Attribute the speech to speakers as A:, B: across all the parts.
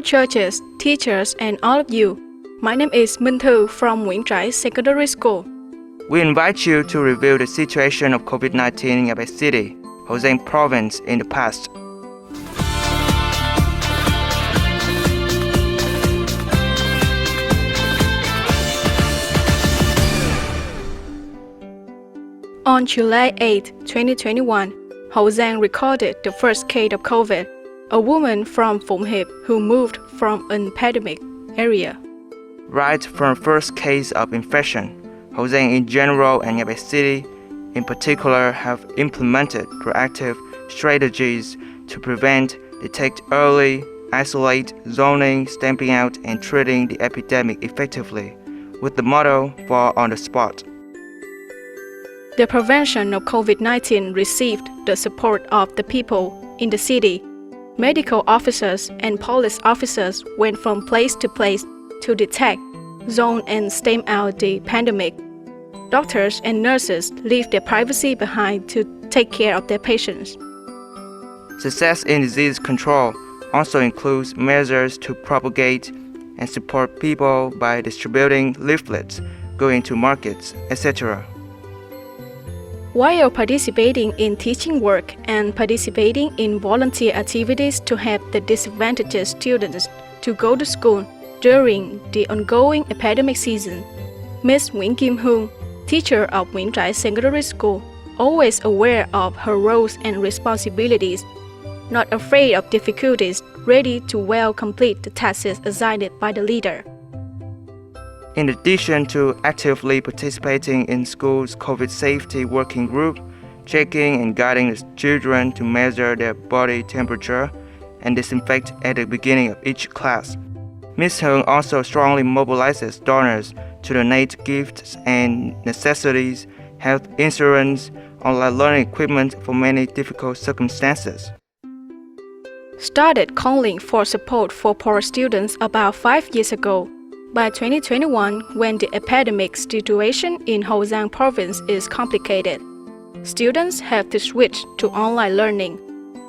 A: Hello churches, teachers and all of you. My name is Minh Thư from Nguyễn Trãi Secondary School.
B: We invite you to review the situation of COVID-19 in Ngã Bảy City, Hậu Giang Province in the past.
A: On July 8, 2021, Hậu Giang recorded the first case of COVID, a woman from Phóng who moved from an pandemic area.
B: Right from first case of infection, Hậu Giang in general and Ngã Bảy City in particular have implemented proactive strategies to prevent, detect early, isolate, zoning, stamping out and treating the epidemic effectively, with the motto for on the spot.
A: The prevention of COVID-19 received the support of the people in the city. Medical officers and police officers went from place to place to detect, zone and stamp out the pandemic. Doctors and nurses leave their privacy behind to take care of their patients.
B: Success in disease control also includes measures to propagate and support people by distributing leaflets, going to markets, etc.
A: While participating in teaching work and participating in volunteer activities to help the disadvantaged students to go to school during the ongoing epidemic season, Ms. Nguyễn Kim Hùng, teacher of Nguyễn Trãi Secondary School, always aware of her roles and responsibilities, not afraid of difficulties, ready to well complete the tasks assigned by the leader.
B: In addition to actively participating in school's COVID safety working group, checking and guiding the children to measure their body temperature and disinfect at the beginning of each class, Ms. Hùng also strongly mobilizes donors to donate gifts and necessities, health insurance, online learning equipment for many difficult circumstances.
A: Started calling for support for poor students about 5 years ago. By 2021, when the epidemic situation in Hậu Giang province is complicated, students have to switch to online learning.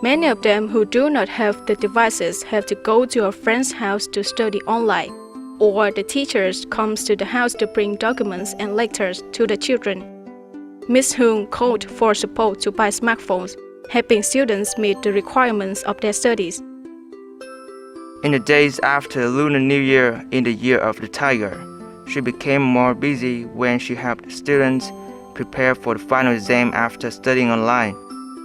A: Many of them who do not have the devices have to go to a friend's house to study online, or the teachers comes to the house to bring documents and letters to the children. Ms. Hùng called for support to buy smartphones, helping students meet the requirements of their studies.
B: In the days after Lunar New Year in the Year of the Tiger, she became more busy when she helped students prepare for the final exam after studying online,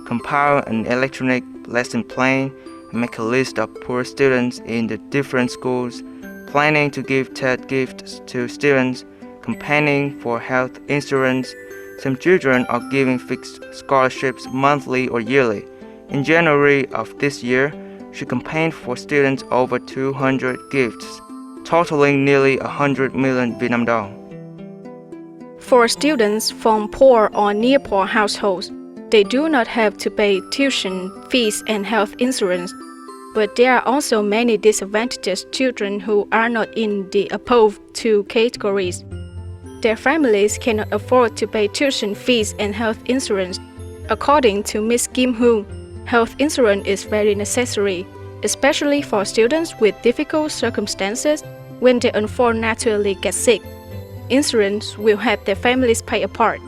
B: compile an electronic lesson plan, and make a list of poor students in the different schools, planning to give TED gifts to students, campaigning for health insurance. Some children are giving fixed scholarships monthly or yearly. In January of this year, she campaigned for students over 200 gifts, totaling nearly 100 million Vietnam dong.
A: For students from poor or near poor households, they do not have to pay tuition fees and health insurance, but there are also many disadvantaged children who are not in the above two categories. Their families cannot afford to pay tuition fees and health insurance. According to Ms. Kim Hùng, health insurance is very necessary, especially for students with difficult circumstances when they unfortunately get sick. Insurance will help their families pay a part.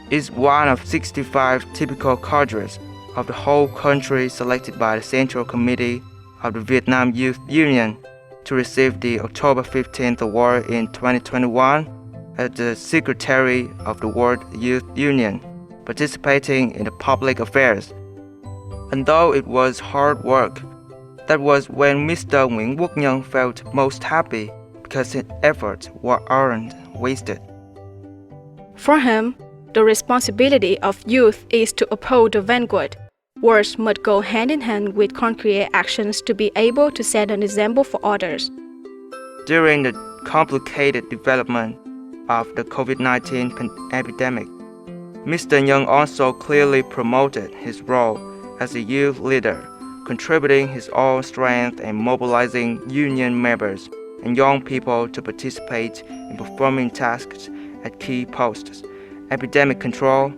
B: It's one of 65 typical cadres of the whole country selected by the Central Committee of the Vietnam Youth Union to receive the October 15th Award in 2021 as the Secretary of the World Youth Union, participating in the public affairs. And though it was hard work, that was when Mr. Nguyễn Quốc Nhân felt most happy because his efforts weren't wasted.
A: For him, the responsibility of youth is to uphold the vanguard. Words must go hand in hand with concrete actions to be able to set an example for others.
B: During the complicated development of the COVID-19 epidemic, Mr. Nhân also clearly promoted his role as a youth leader, contributing his own strength and mobilizing union members and young people to participate in performing tasks at key posts. Epidemic control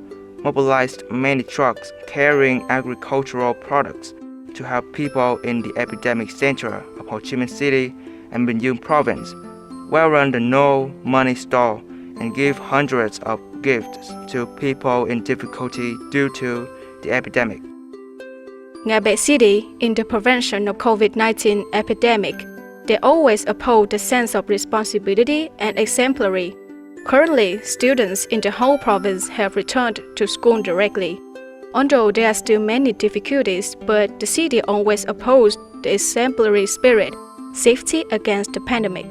B: mobilized many trucks carrying agricultural products to help people in the epidemic center of Ho Chi Minh City and Bình Dương Province, where run the No Money Store and give hundreds of gifts to people in difficulty due to the epidemic.
A: Ngã Bảy City, in the prevention of COVID-19 epidemic, they always uphold the sense of responsibility and exemplary. Currently, students in the whole province have returned to school directly. Although there are still many difficulties, but the city always upholds the exemplary spirit, safety against the pandemic.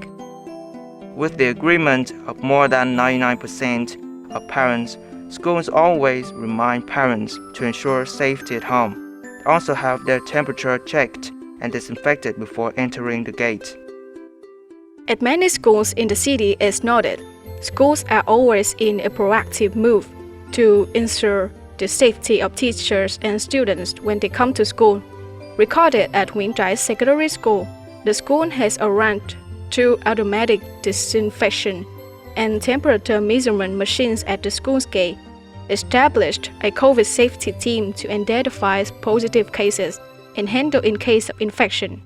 B: With the agreement of more than 99% of parents, schools always remind parents to ensure safety at home. They also have their temperature checked and disinfected before entering the gate.
A: At many schools in the city, as noted, schools are always in a proactive move to ensure the safety of teachers and students when they come to school. Recorded at Trãi Secondary School, the school has arranged 2 automatic disinfection and temperature measurement machines at the school's gate, established a COVID safety team to identify positive cases and handle in case of infection.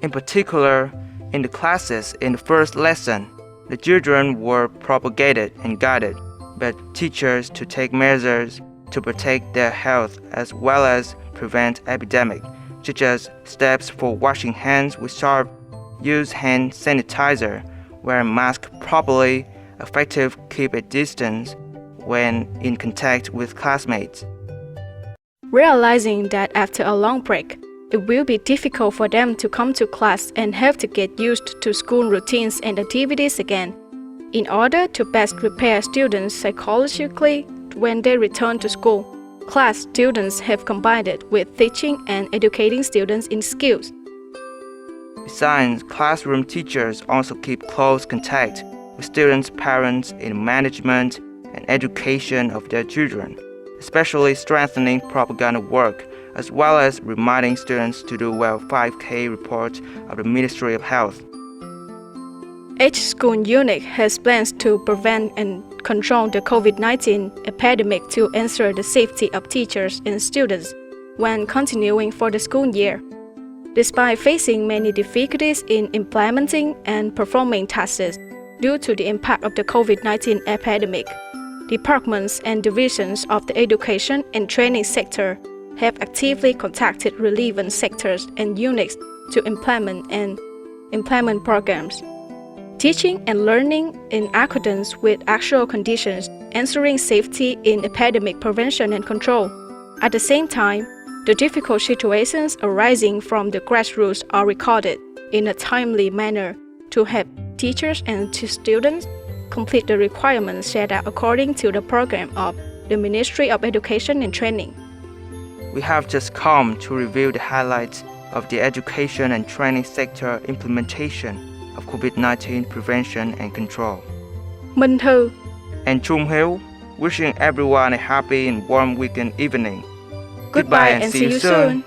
B: In particular, in the classes in the first lesson, the children were propagated and guided by teachers to take measures to protect their health as well as prevent epidemic, such as steps for washing hands with soap, use hand sanitizer, wear a mask properly, effective keep a distance when in contact with classmates.
A: Realizing that after a long break, it will be difficult for them to come to class and have to get used to school routines and activities again. In order to best prepare students psychologically when they return to school, class students have combined it with teaching and educating students in skills.
B: Besides, classroom teachers also keep close contact with students' parents in management and education of their children, especially strengthening propaganda work, as well as reminding students to do well 5K report of the Ministry of Health.
A: Each school unit has plans to prevent and control the COVID-19 epidemic to ensure the safety of teachers and students when continuing for the school year. Despite facing many difficulties in implementing and performing tasks due to the impact of the COVID-19 epidemic, departments and divisions of the education and training sector have actively contacted relevant sectors and units to implement programs, teaching and learning in accordance with actual conditions, ensuring safety in epidemic prevention and control. At the same time, the difficult situations arising from the grassroots are recorded in a timely manner to help teachers and students complete the requirements set out according to the program of the Ministry of Education and Training.
B: We have just come to review the highlights of the education and training sector implementation of COVID-19 prevention and control.
A: Minh Thư
B: And Trung Hiếu, wishing everyone a happy and warm weekend evening.
A: Goodbye and see you soon.